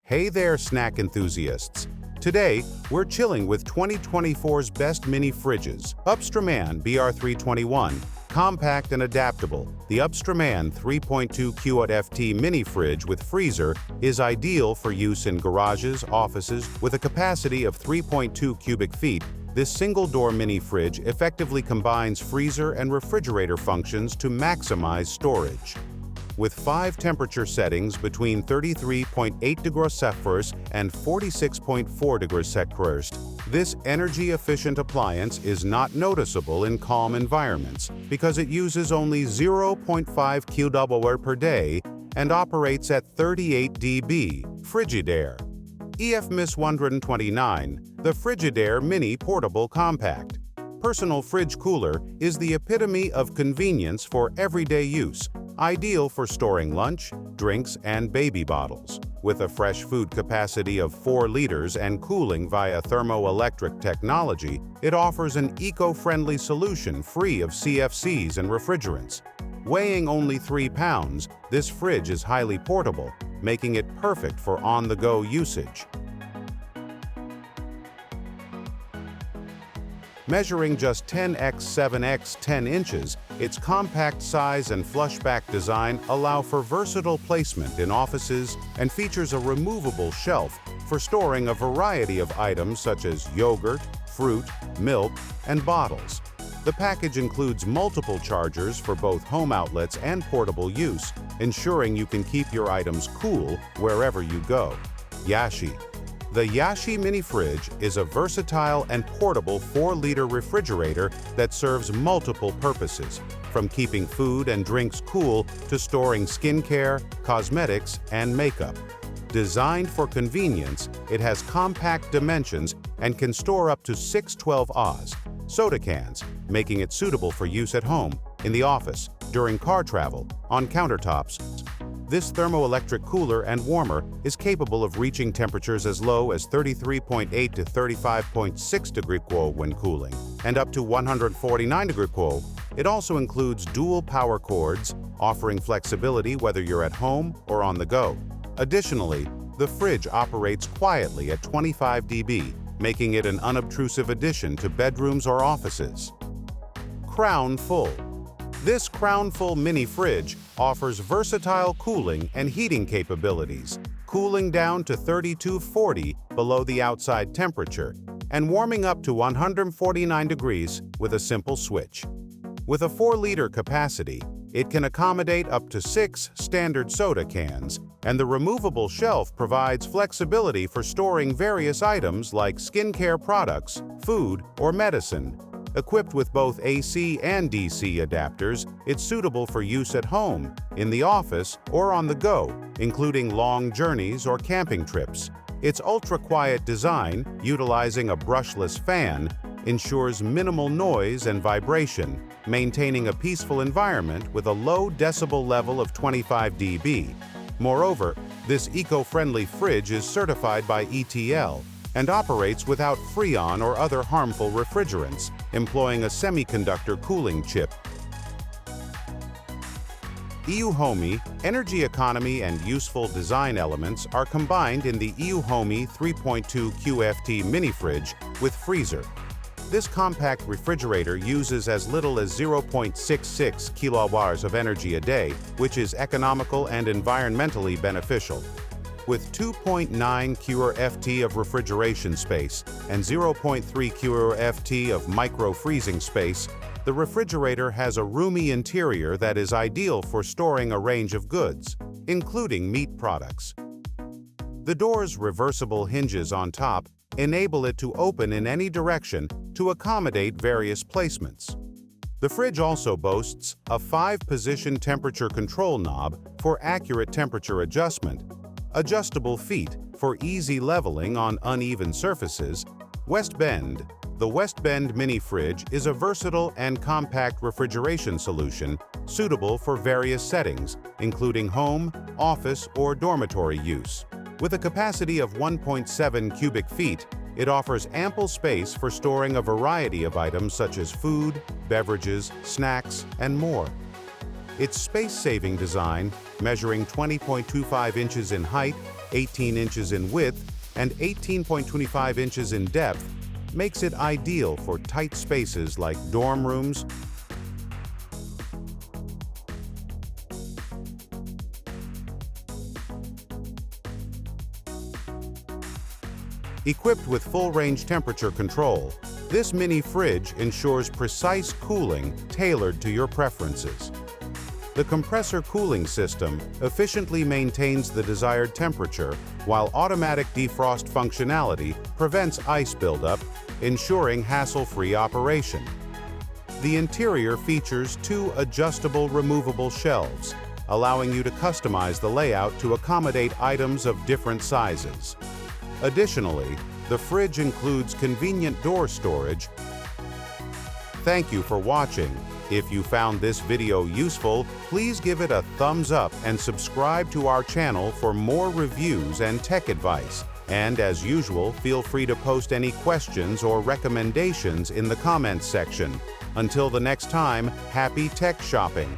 Hey there, snack enthusiasts! Today, we're chilling with 2024's best mini fridges, Upstreman BR321. Compact and adaptable, the Upstreman 3.2 Cu.Ft Mini Fridge with freezer is ideal for use in garages, offices. With a capacity of 3.2 cubic feet, this single-door mini fridge effectively combines freezer and refrigerator functions to maximize storage. With 5 temperature settings between 33.8 degrees Celsius and 46.4 degrees Celsius, this energy-efficient appliance is not noticeable in calm environments because it uses only 0.5 kWh per day and operates at 38 dB. Frigidaire EFMIS129, the Frigidaire Mini Portable Compact. Personal fridge cooler is the epitome of convenience for everyday use, ideal for storing lunch, drinks, and baby bottles. With a fresh food capacity of 4 liters and cooling via thermoelectric technology, it offers an eco-friendly solution free of CFCs and refrigerants. Weighing only 3 pounds, this fridge is highly portable, making it perfect for on-the-go usage. Measuring just 10x7x10 inches, its compact size and flushback design allow for versatile placement in offices and features a removable shelf for storing a variety of items such as yogurt, fruit, milk, and bottles. The package includes multiple chargers for both home outlets and portable use, ensuring you can keep your items cool wherever you go. YASHE. The YASHE Mini Fridge is a versatile and portable 4-liter refrigerator that serves multiple purposes, from keeping food and drinks cool to storing skincare, cosmetics, and makeup. Designed for convenience, it has compact dimensions and can store up to 6 12-oz soda cans, making it suitable for use at home, in the office, during car travel, on countertops. This thermoelectric cooler and warmer is capable of reaching temperatures as low as 33.8 to 35.6 degrees Celsius when cooling, and up to 149 degrees Celsius. It also includes dual power cords, offering flexibility whether you're at home or on the go. Additionally, the fridge operates quietly at 25 dB, making it an unobtrusive addition to bedrooms or offices. CROWNFUL. This CROWNFUL mini fridge offers versatile cooling and heating capabilities, cooling down to 3240 below the outside temperature and warming up to 149 degrees with a simple switch. With a 4-liter capacity, it can accommodate up to 6 standard soda cans, and the removable shelf provides flexibility for storing various items like skincare products, food, or medicine. Equipped with both AC and DC adapters, it's suitable for use at home, in the office, or on the go, including long journeys or camping trips. Its ultra-quiet design, utilizing a brushless fan, ensures minimal noise and vibration, maintaining a peaceful environment with a low decibel level of 25 dB. Moreover, this eco-friendly fridge is certified by ETL and operates without freon or other harmful refrigerants, employing a semiconductor cooling chip. EUHOMY, energy economy and useful design elements are combined in the EUHOMY 3.2 Cu.Ft Mini Fridge with freezer. This compact refrigerator uses as little as 0.66 kWh of energy a day, which is economical and environmentally beneficial. With 2.9 Cu.Ft of refrigeration space and 0.3 Cu.Ft of micro-freezing space, the refrigerator has a roomy interior that is ideal for storing a range of goods, including meat products. The door's reversible hinges on top enable it to open in any direction to accommodate various placements. The fridge also boasts a 5-position temperature control knob for accurate temperature adjustment, adjustable feet for easy leveling on uneven surfaces. West Bend. The West Bend Mini Fridge is a versatile and compact refrigeration solution suitable for various settings, including home, office, or dormitory use. With a capacity of 1.7 cubic feet, it offers ample space for storing a variety of items such as food, beverages, snacks, and more. Its space-saving design, measuring 20.25 inches in height 18 inches in width, and 18.25 inches in depth, makes it ideal for tight spaces like dorm rooms, Equipped with full-range temperature control, this mini fridge ensures precise cooling tailored to your preferences. The compressor cooling system efficiently maintains the desired temperature, while automatic defrost functionality prevents ice buildup, ensuring hassle-free operation. The interior features 2 adjustable removable shelves, allowing you to customize the layout to accommodate items of different sizes. Additionally, the fridge includes convenient door storage. Thank you for watching. If you found this video useful, please give it a thumbs up and subscribe to our channel for more reviews and tech advice. And as usual, feel free to post any questions or recommendations in the comments section. Until the next time, happy tech shopping!